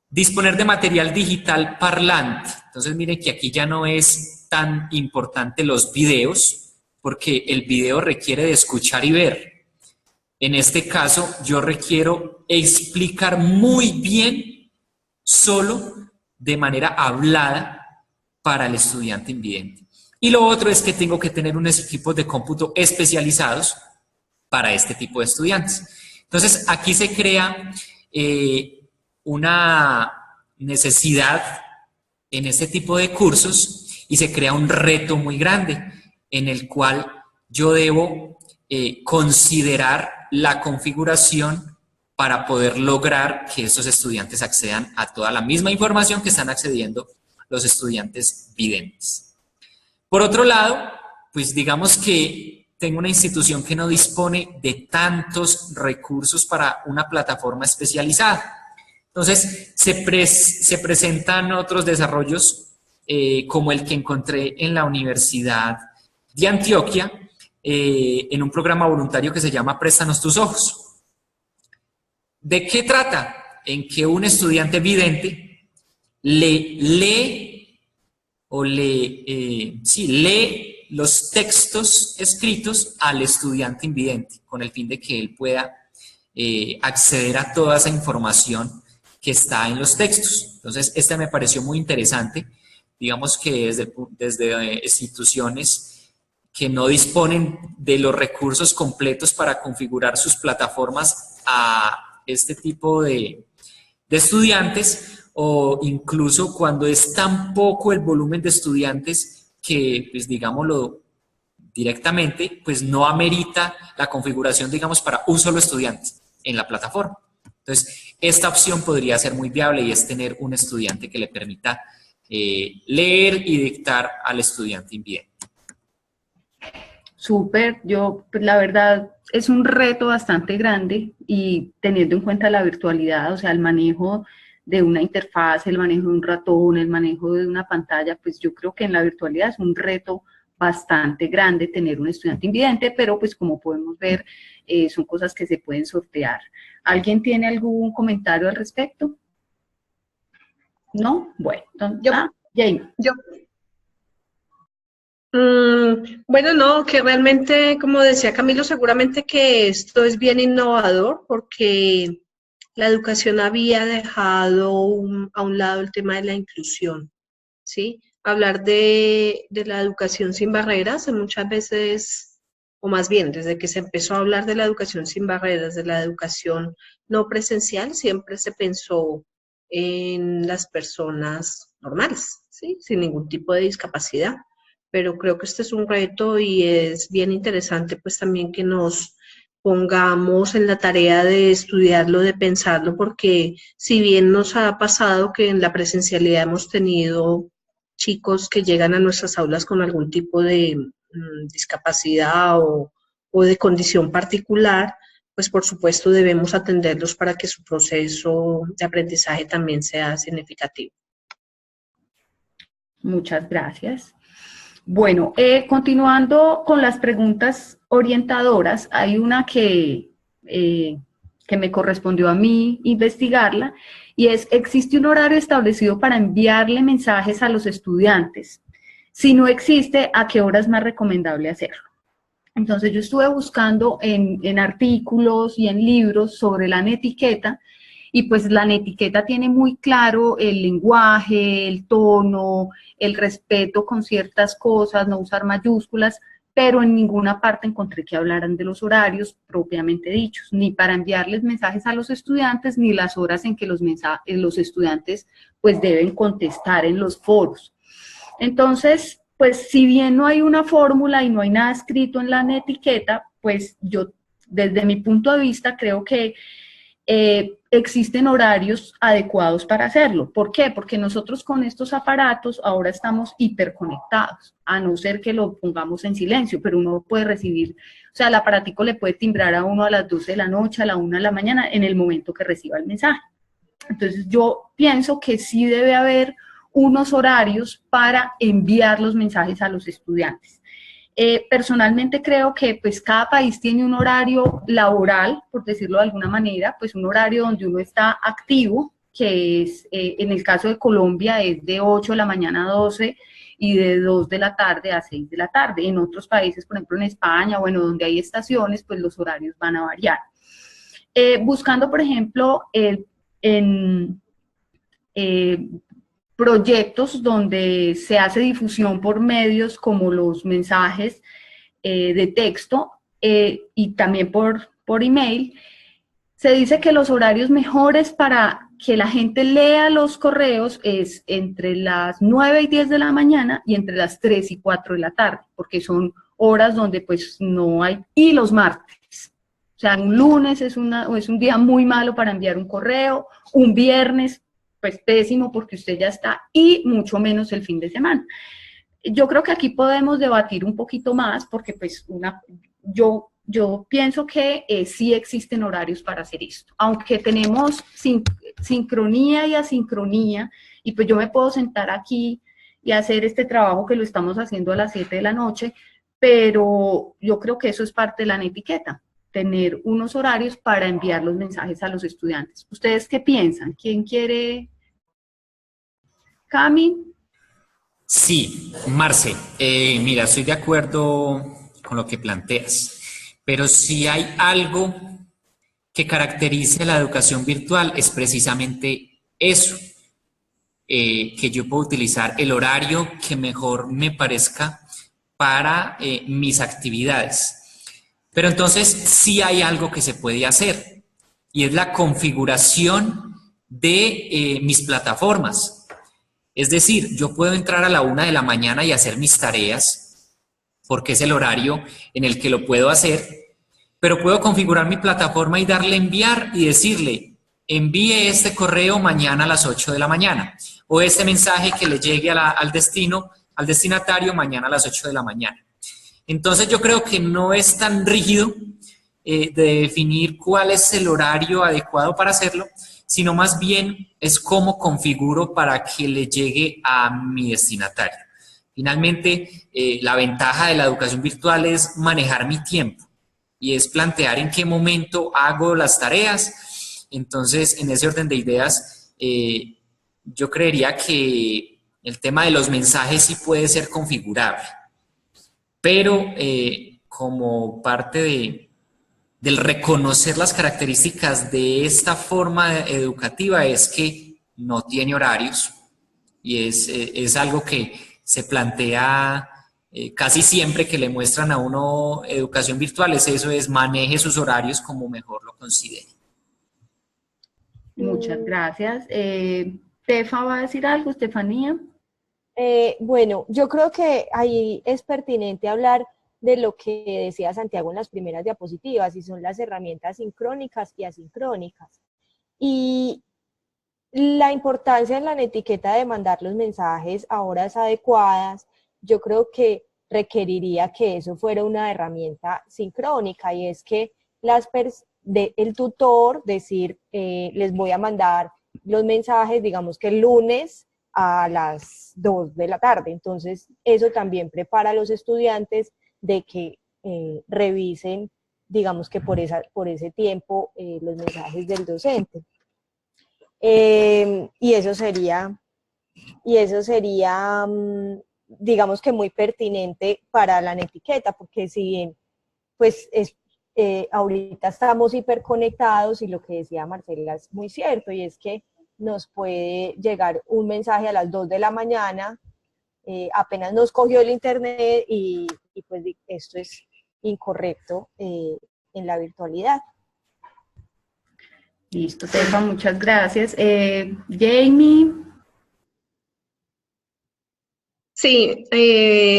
Disponer de material digital parlante. Entonces, miren que aquí ya no es tan importante los videos, porque el video requiere de escuchar y ver. En este caso, yo requiero explicar muy bien, solo de manera hablada, para el estudiante invidente. Y lo otro es que tengo que tener unos equipos de cómputo especializados para este tipo de estudiantes. Entonces, aquí se crea una necesidad en este tipo de cursos y se crea un reto muy grande en el cual yo debo considerar la configuración para poder lograr que estos estudiantes accedan a toda la misma información que están accediendo los estudiantes videntes. Por otro lado, pues digamos que tengo una institución que no dispone de tantos recursos para una plataforma especializada. Entonces, se presentan otros desarrollos como el que encontré en la Universidad de Antioquia, en un programa voluntario que se llama Préstanos tus ojos. ¿De qué trata? En que un estudiante vidente lee los textos escritos al estudiante invidente, con el fin de que él pueda acceder a toda esa información que está en los textos. Entonces, este me pareció muy interesante. Digamos que desde instituciones que no disponen de los recursos completos para configurar sus plataformas a este tipo de estudiantes, o incluso cuando es tan poco el volumen de estudiantes que, pues digámoslo directamente, pues no amerita la configuración, digamos, para un solo estudiante en la plataforma. Entonces, esta opción podría ser muy viable, y es tener un estudiante que le permita leer y dictar al estudiante invidente. Súper, pues, la verdad es un reto bastante grande, y teniendo en cuenta la virtualidad, o sea, el manejo de una interfaz, el manejo de un ratón, el manejo de una pantalla, pues yo creo que en la virtualidad es un reto bastante grande tener un estudiante invidente, pero pues como podemos ver, son cosas que se pueden sortear. ¿Alguien tiene algún comentario al respecto? ¿No? Bueno, entonces, Jamie. Bueno, no, que realmente, como decía Camilo, seguramente que esto es bien innovador, porque la educación había dejado a un lado el tema de la inclusión, ¿sí? Hablar de la educación sin barreras muchas veces, o más bien, desde que se empezó a hablar de la educación sin barreras, de la educación no presencial, siempre se pensó en las personas normales, ¿sí? Sin ningún tipo de discapacidad. Pero creo que este es un reto y es bien interesante pues también que nos pongamos en la tarea de estudiarlo, de pensarlo, porque si bien nos ha pasado que en la presencialidad hemos tenido chicos que llegan a nuestras aulas con algún tipo de discapacidad o de condición particular, pues por supuesto debemos atenderlos para que su proceso de aprendizaje también sea significativo. Muchas gracias. Bueno, continuando con las preguntas orientadoras, hay una que me correspondió a mí investigarla, y es: ¿existe un horario establecido para enviarle mensajes a los estudiantes? Si no existe, ¿a qué hora es más recomendable hacerlo? Entonces yo estuve buscando en artículos y en libros sobre la netiqueta, y pues la netiqueta tiene muy claro el lenguaje, el tono, el respeto con ciertas cosas, no usar mayúsculas, pero en ninguna parte encontré que hablaran de los horarios propiamente dichos, ni para enviarles mensajes a los estudiantes, ni las horas en que los estudiantes pues deben contestar en los foros. Entonces, pues si bien no hay una fórmula y no hay nada escrito en la netiqueta, pues yo desde mi punto de vista creo que existen horarios adecuados para hacerlo. ¿Por qué? Porque nosotros con estos aparatos ahora estamos hiperconectados, a no ser que lo pongamos en silencio, pero uno puede recibir, o sea, el aparatico le puede timbrar a uno a las 12 de la noche, a la 1 de la mañana, en el momento que reciba el mensaje. Entonces yo pienso que sí debe haber unos horarios para enviar los mensajes a los estudiantes. Personalmente creo que pues cada país tiene un horario laboral, por decirlo de alguna manera, pues un horario donde uno está activo, que es, en el caso de Colombia es de 8 de la mañana a 12 y de 2 de la tarde a 6 de la tarde. En otros países, por ejemplo en España, bueno, donde hay estaciones, pues los horarios van a variar. Buscando, por ejemplo, en proyectos donde se hace difusión por medios como los mensajes de texto y también por email, se dice que los horarios mejores para que la gente lea los correos es entre las 9 y 10 de la mañana y entre las 3 y 4 de la tarde, porque son horas donde pues no hay, y los martes. O sea, un lunes es un día muy malo para enviar un correo, un viernes pues pésimo porque usted ya está, y mucho menos el fin de semana. Yo creo que aquí podemos debatir un poquito más porque pues yo pienso que sí existen horarios para hacer esto, aunque tenemos sincronía y asincronía, y pues yo me puedo sentar aquí y hacer este trabajo que lo estamos haciendo a las 7 de la noche, pero yo creo que eso es parte de la netiqueta, tener unos horarios para enviar los mensajes a los estudiantes. ¿Ustedes qué piensan? ¿Quién quiere? ¿Cami? Sí, Marce, mira, estoy de acuerdo con lo que planteas, pero si hay algo que caracterice la educación virtual es precisamente eso, que yo puedo utilizar el horario que mejor me parezca para mis actividades. Pero entonces sí hay algo que se puede hacer, y es la configuración de mis plataformas. Es decir, yo puedo entrar a la 1 de la mañana y hacer mis tareas, porque es el horario en el que lo puedo hacer, pero puedo configurar mi plataforma y darle enviar y decirle, envíe este correo mañana a las 8 de la mañana, o este mensaje que le llegue al destinatario mañana a las 8 de la mañana. Entonces yo creo que no es tan rígido de definir cuál es el horario adecuado para hacerlo, sino más bien es cómo configuro para que le llegue a mi destinatario. Finalmente, la ventaja de la educación virtual es manejar mi tiempo y es plantear en qué momento hago las tareas. Entonces, en ese orden de ideas, yo creería que el tema de los mensajes sí puede ser configurable, pero como parte del reconocer las características de esta forma educativa es que no tiene horarios y es algo que se plantea casi siempre que le muestran a uno educación virtual, es maneje sus horarios como mejor lo considere. Muchas gracias. Tefa va a decir algo, Estefanía. Bueno, yo creo que ahí es pertinente hablar de lo que decía Santiago en las primeras diapositivas, y son las herramientas sincrónicas y asincrónicas. Y la importancia en la etiqueta de mandar los mensajes a horas adecuadas, yo creo que requeriría que eso fuera una herramienta sincrónica, y es que el tutor decir, les voy a mandar los mensajes, digamos que el lunes a las 2 de la tarde. Entonces, eso también prepara a los estudiantes de que revisen, digamos que por ese tiempo, los mensajes del docente. Y eso sería, digamos que muy pertinente para la netiqueta, porque si bien, pues, ahorita estamos hiperconectados, y lo que decía Marcela es muy cierto, y es que nos puede llegar un mensaje a las 2 de la mañana, apenas nos cogió el internet, y pues esto es incorrecto en la virtualidad. Listo, Tefa, muchas gracias. Jamie. Sí,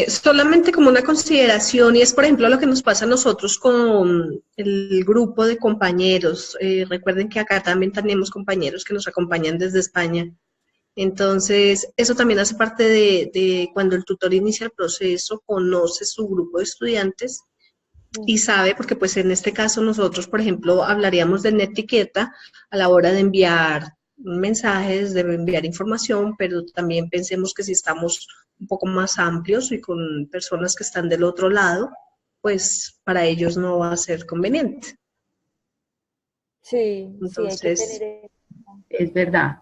solamente como una consideración, y es por ejemplo lo que nos pasa a nosotros con el grupo de compañeros. Recuerden que acá también tenemos compañeros que nos acompañan desde España. Entonces, eso también hace parte de cuando el tutor inicia el proceso, conoce su grupo de estudiantes y sabe, porque pues en este caso nosotros, por ejemplo, hablaríamos de netiqueta a la hora de enviar mensajes, de enviar información, pero también pensemos que si estamos un poco más amplios y con personas que están del otro lado, pues para ellos no va a ser conveniente. Sí, entonces, sí, hay que tener es verdad.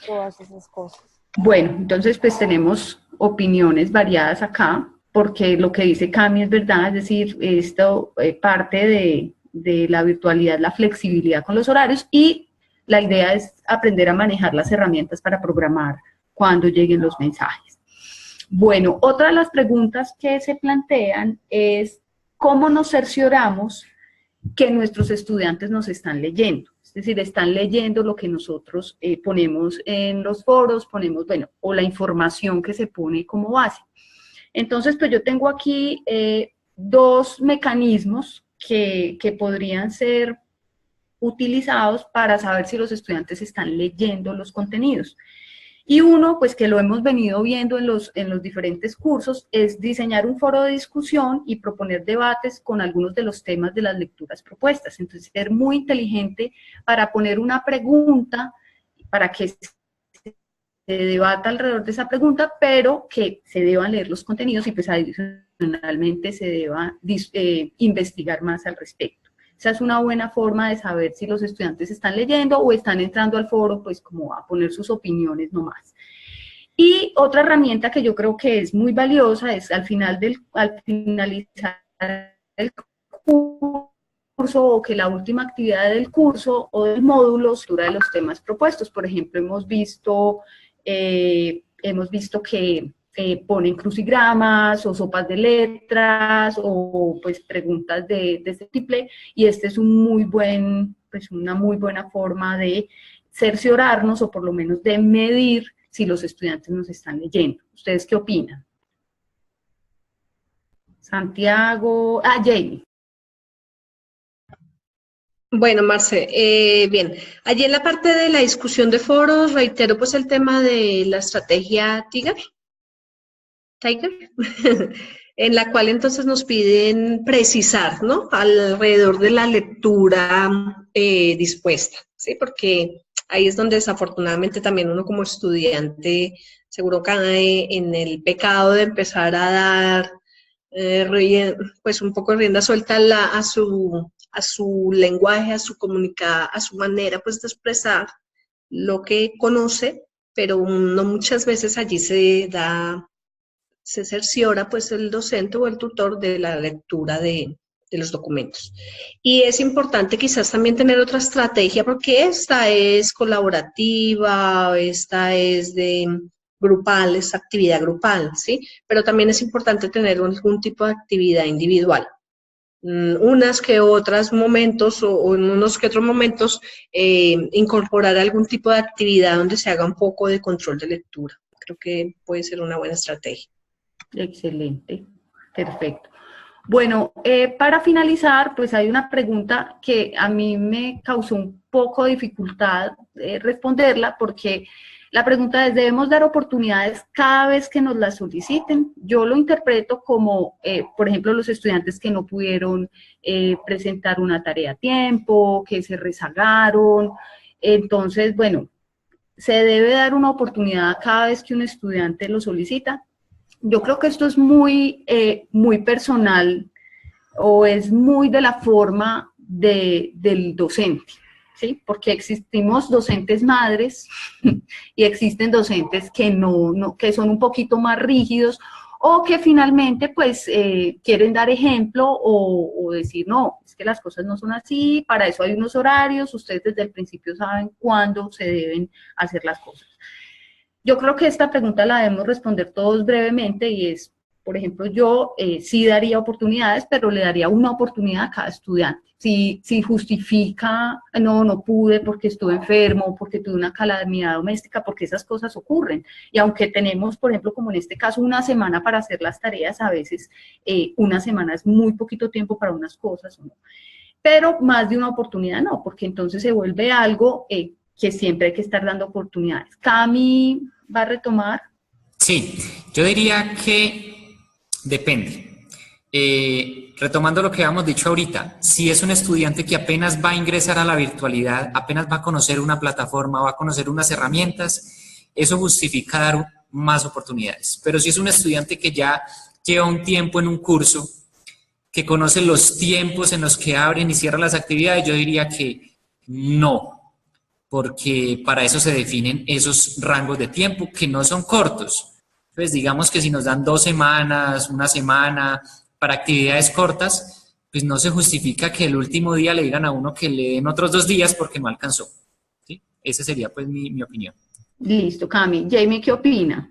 Todas esas cosas. Bueno, entonces pues tenemos opiniones variadas acá, porque lo que dice Cami es verdad, es decir, esto parte de la virtualidad, la flexibilidad con los horarios, y la idea es aprender a manejar las herramientas para programar cuando lleguen los mensajes. Bueno, otra de las preguntas que se plantean es cómo nos cercioramos que nuestros estudiantes nos están leyendo. Es decir, están leyendo lo que nosotros ponemos en los foros, bueno, o la información que se pone como base. Entonces, pues yo tengo aquí dos mecanismos que podrían ser utilizados para saber si los estudiantes están leyendo los contenidos. Y uno, pues que lo hemos venido viendo en los diferentes cursos, es diseñar un foro de discusión y proponer debates con algunos de los temas de las lecturas propuestas. Entonces, ser muy inteligente para poner una pregunta, para que se debata alrededor de esa pregunta, pero que se deban leer los contenidos y pues adicionalmente se deba investigar más al respecto. Esa es una buena forma de saber si los estudiantes están leyendo o están entrando al foro, pues como a poner sus opiniones nomás. Y otra herramienta que yo creo que es muy valiosa es al finalizar el curso, o que la última actividad del curso o del módulo de los temas propuestos. Por ejemplo, hemos visto que ponen crucigramas o sopas de letras o pues preguntas de este tipo, y este es una muy buena forma de cerciorarnos o por lo menos de medir si los estudiantes nos están leyendo. ¿Ustedes qué opinan? Santiago, Jamie. Bueno, Marce, bien, allí en la parte de la discusión de foros, reitero pues el tema de la estrategia Tiger, en la cual entonces nos piden precisar, ¿no? Alrededor de la lectura dispuesta, ¿sí? Porque ahí es donde desafortunadamente también uno como estudiante seguro cae en el pecado de empezar a dar pues un poco rienda suelta a su lenguaje, a su manera pues de expresar lo que conoce, pero no muchas veces allí se cerciora pues el docente o el tutor de la lectura de de los documentos. Y es importante quizás también tener otra estrategia, porque esta es colaborativa, esta es de grupal, es actividad grupal, ¿sí? Pero también es importante tener algún tipo de actividad individual. Unas que otras momentos o en unos que otros momentos incorporar algún tipo de actividad donde se haga un poco de control de lectura. Creo que puede ser una buena estrategia. Excelente, perfecto. Bueno, para finalizar, pues hay una pregunta que a mí me causó un poco de dificultad responderla, porque la pregunta es, ¿debemos dar oportunidades cada vez que nos las soliciten? Yo lo interpreto como, por ejemplo, los estudiantes que no pudieron presentar una tarea a tiempo, que se rezagaron. Entonces, bueno, ¿se debe dar una oportunidad cada vez que un estudiante lo solicita? Yo creo que esto es muy personal, o es muy de la forma del docente, ¿sí? Porque existimos docentes madres y existen docentes que que son un poquito más rígidos, o que finalmente pues quieren dar ejemplo o decir, no, es que las cosas no son así, para eso hay unos horarios, ustedes desde el principio saben cuándo se deben hacer las cosas. Yo creo que esta pregunta la debemos responder todos brevemente, y es, por ejemplo, yo sí daría oportunidades, pero le daría una oportunidad a cada estudiante. Si justifica, no pude porque estuve enfermo, porque tuve una calamidad doméstica, porque esas cosas ocurren. Y aunque tenemos, por ejemplo, como en este caso, una semana para hacer las tareas, a veces una semana es muy poquito tiempo para unas cosas, ¿no? Pero más de una oportunidad no, porque entonces se vuelve algo que siempre hay que estar dando oportunidades. Cami, ¿va a retomar? Sí, yo diría que depende. Retomando lo que habíamos dicho ahorita, si es un estudiante que apenas va a ingresar a la virtualidad, apenas va a conocer una plataforma, va a conocer unas herramientas, eso justifica dar más oportunidades. Pero si es un estudiante que ya lleva un tiempo en un curso, que conoce los tiempos en los que abren y cierran las actividades, yo diría que no, porque para eso se definen esos rangos de tiempo que no son cortos. Pues digamos que si nos dan 2 semanas, una semana para actividades cortas, pues no se justifica que el último día le digan a uno que le den otros 2 días porque no alcanzó. ¿Sí? Esa sería pues mi opinión. Listo, Cami. Jamie, ¿qué opina?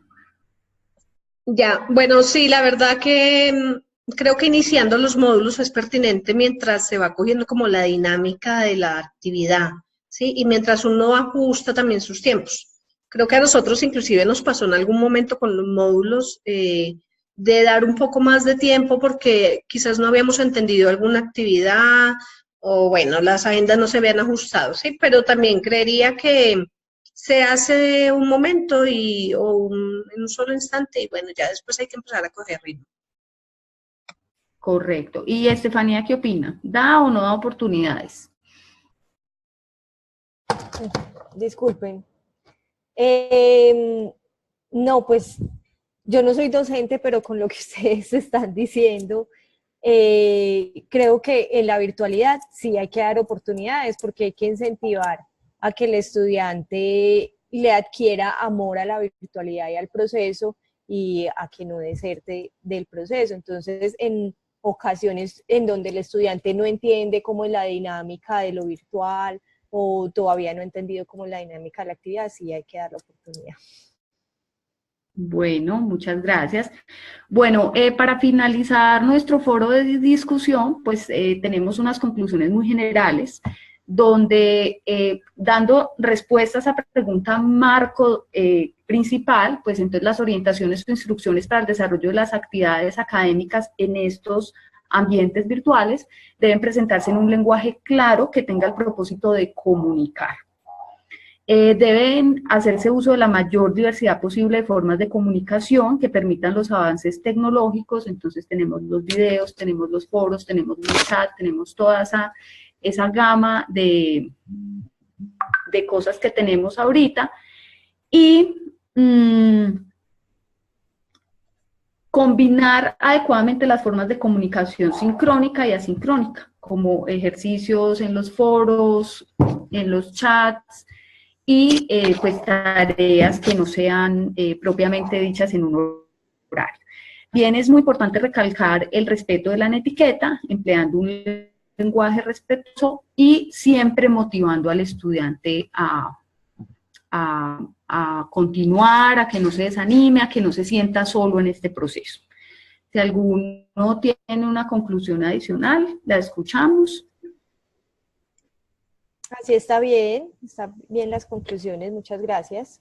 Ya, bueno, sí, la verdad que creo que iniciando los módulos es pertinente mientras se va cogiendo como la dinámica de la actividad, ¿sí? Y mientras uno ajusta también sus tiempos. Creo que a nosotros inclusive nos pasó en algún momento con los módulos de dar un poco más de tiempo porque quizás no habíamos entendido alguna actividad o bueno, las agendas no se habían ajustado, ¿sí? Pero también creería que se hace un momento en un solo instante y bueno, ya después hay que empezar a coger ritmo. Correcto. ¿Y Estefanía qué opina? ¿Da o no da oportunidades? Disculpen. No, pues yo no soy docente, pero con lo que ustedes están diciendo, creo que en la virtualidad sí hay que dar oportunidades porque hay que incentivar a que el estudiante le adquiera amor a la virtualidad y al proceso y a que no deserte del proceso. Entonces, en ocasiones en donde el estudiante no entiende cómo es la dinámica de lo virtual o todavía no ha entendido cómo es la dinámica de la actividad, sí hay que dar la oportunidad. Bueno, muchas gracias. Bueno, para finalizar nuestro foro de discusión, pues tenemos unas conclusiones muy generales, donde dando respuestas a la pregunta marco principal, pues entonces las orientaciones o instrucciones para el desarrollo de las actividades académicas en estos ambientes virtuales deben presentarse en un lenguaje claro que tenga el propósito de comunicar. Deben hacerse uso de la mayor diversidad posible de formas de comunicación que permitan los avances tecnológicos. Entonces tenemos los videos, tenemos los foros, tenemos los chats, tenemos toda esa gama de cosas que tenemos ahorita. Y combinar adecuadamente las formas de comunicación sincrónica y asincrónica, como ejercicios en los foros, en los chats, y pues tareas que no sean propiamente dichas en un horario. También es muy importante recalcar el respeto de la etiqueta, empleando un lenguaje respetuoso y siempre motivando al estudiante a continuar, a que no se desanime, a que no se sienta solo en este proceso. Si alguno tiene una conclusión adicional, la escuchamos. Así están bien las conclusiones, muchas gracias.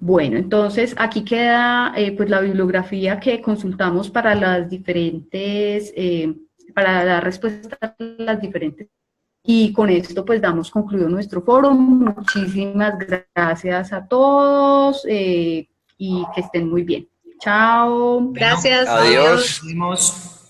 Bueno, entonces aquí queda pues la bibliografía que consultamos para las diferentes, para dar respuesta a las diferentes. Y con esto pues damos concluido nuestro foro. Muchísimas gracias a todos y que estén muy bien. Chao. Gracias. Adiós. Nos vemos.